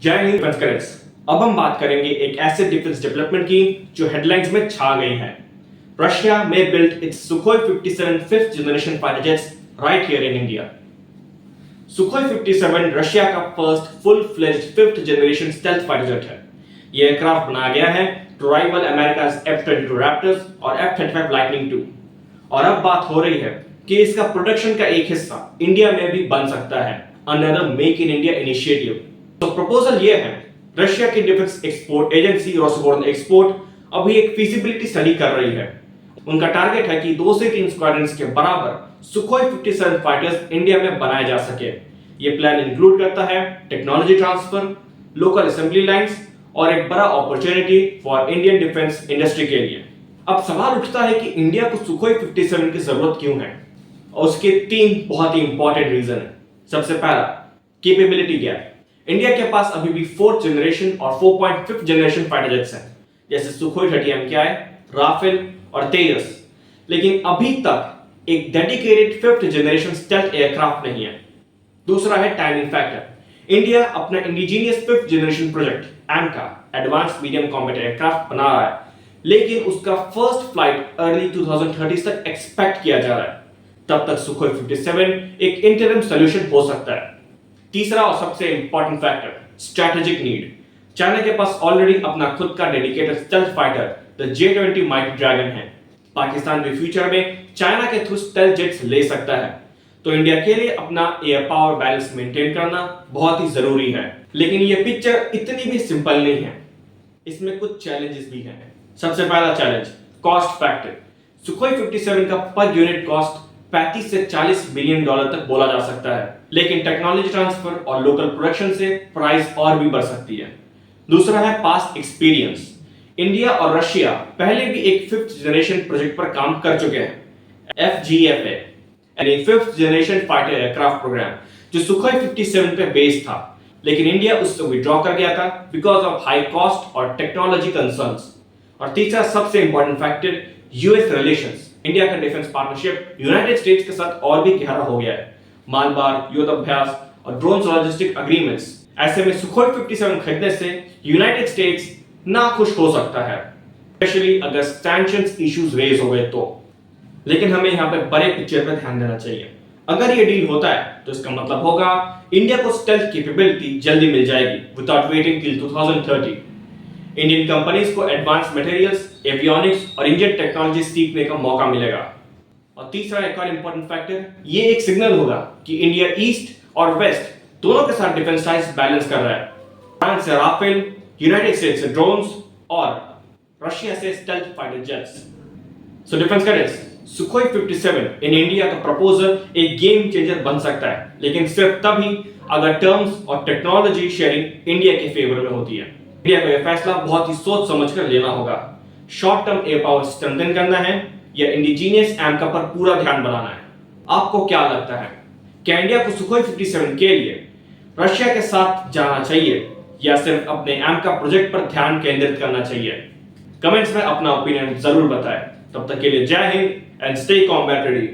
जय हिंद फ्रेंड्स। अब हम बात करेंगे एक ऐसे डिफेंस डेवलपमेंट की जो हेडलाइंस में छा गई है। Russia may build its Sukhoi 57 fifth generation fighter jets right here in India. Sukhoi 57 Russia का first full fledged fifth generation stealth fighter jet है। यह एयरक्राफ्ट बनाया गया है to rival America's F-22 raptors और F-35 लाइटनिंग II। और अब बात हो रही है कि इसका प्रोडक्शन का एक हिस्सा इंडिया में भी बन सकता है under the make in India initiative. तो प्रपोजल ये है, रशिया की डिफेंस एक्सपोर्ट एजेंसी रोसबोरनएक्सपोर्ट अभी एक फीजिबिलिटी स्टडी कर रही है। उनका टारगेट है कि 2 से 3 स्क्वाड्रंस के बराबर सुखोई 57 फाइटर्स इंडिया में बनाए जा सके। ये प्लान इंक्लूड करता है technology transfer, local assembly lines और एक बड़ा opportunity for Indian defence industry के लिए। अब सवाल उठता है कि इंडिया को सुखोई 57 की जरूरत क्यों है, और उसके 3 बहुत ही इंपॉर्टेंट रीजन है। सबसे पहला, कैपेबिलिटी गैप। इंडिया के पास अभी भी 4th जनरेशन और 4.5th जनरेशन फाइटर जेट्स हैं, जैसे सुखोई 30 MKI, राफेल और तेजस, लेकिन अभी तक एक dedicated 5th generation stealth aircraft नहीं है। दूसरा है टाइमिंग फैक्टर। इंडिया अपना indigenous 5th generation project AMCA advance medium combat aircraft बना रहा है, लेकिन उसका फर्स्ट फ्लाइट अर्ली 2030 तक एक्सपेक्ट किया जा रहा है। तब तक सुखोई 57 एक इंटरिम सॉल्यूशन हो सकता है। तीसरा और सबसे important factor, strategic need. China के पास ऑलरेडी अपना खुद का dedicated stealth fighter the J-20 mighty dragon है। पाकिस्तान भी फ्यूचर में चाइना के थ्रू स्टेल्थ जेट्स ले सकता है। तो इंडिया के लिए अपना एयर पावर बैलेंस मेंटेन करना बहुत ही जरूरी है। लेकिन ये पिक्चर इतनी भी सिंपल नहीं है, इसमें कुछ चैलेंजेस भी हैं। सबसे पहला चैलेंज, कॉस्ट फैक्टर। सुखोई 57 का पर यूनिट कॉस्ट 35 से 40 बिलियन डॉलर तक बोला जा सकता है, लेकिन टेक्नोलॉजी ट्रांसफर और लोकल प्रोडक्शन से प्राइस और भी बढ़ सकती है। दूसरा है पास्ट एक्सपीरियंस। इंडिया और रशिया पहले भी एक 5th जनरेशन प्रोजेक्ट पर काम कर चुके हैं, FGFA यानी 5th generation fighter aircraft program, जो सुखोई 57 पे बेस्ड था, लेकिन इंडिया उससे विड्रॉ कर गया था बिकॉज ऑफ हाई कॉस्ट और टेक्नोलॉजी कंसर्न्स। और तीसरा सबसे important factor, US relations. India का डिफेंस पार्टनरशिप यूनाइटेड स्टेट्स के साथ और भी गहरा हो गया है। मालबार, युद्धाभ्यास और ड्रोन लॉजिस्टिक एग्रीमेंट्स। ऐसे में सुखोई 57 खरीदने से यूनाइटेड स्टेट्स नाखुश हो सकता है, स्पेशली अगर सैंक्शंस इश्यूज रेज हो गए तो। लेकिन हमें यहाँ पे बड़े पिक्चर पे ध्यान देना चाहिए। अगर ये डील होता है तो इसका मतलब होगा इंडिया को स्टेल्थ कैपेबिलिटी जल्दी मिल जाएगी without waiting till 2030। Indian companies को एडवांस मटेरियल्स, एवियोनिक्स और इंजन टेक्नोलॉजी सीखने का मौका मिलेगा। और तीसरा एक और इंपॉर्टेंट फैक्टर, ये एक सिग्नल होगा कि इंडिया ईस्ट और वेस्ट दोनों के साथ डिफेंस टाइज बैलेंस कर रहा है। फ्रांस से राफेल, यूनाइटेड स्टेट्स से ड्रोन्स और रशिया से stealth fighter jets. So defence cadets, Sukhoi 57 in India का प्रपोजल एक गेम चेंजर बन सकता है, लेकिन सिर्फ तभी अगर टर्म्स और टेक्नोलॉजी शेयरिंग इंडिया के फेवर में होती है। इंडिया को यह फैसला बहुत ही सोच समझ कर लेना होगा। Short term air power strengthen करना है या इंडिजीनियस AMCA पर पूरा ध्यान बनाना है। आपको क्या लगता है, क्या इंडिया को सुखोई 57 के लिए रशिया के साथ जाना चाहिए या सिर्फ अपने AMCA प्रोजेक्ट पर ध्यान केंद्रित करना चाहिए? कमेंट्स में अपना ओपिनियन जरूर बताएं। तब तक के लिए जय Hind and stay combat ready.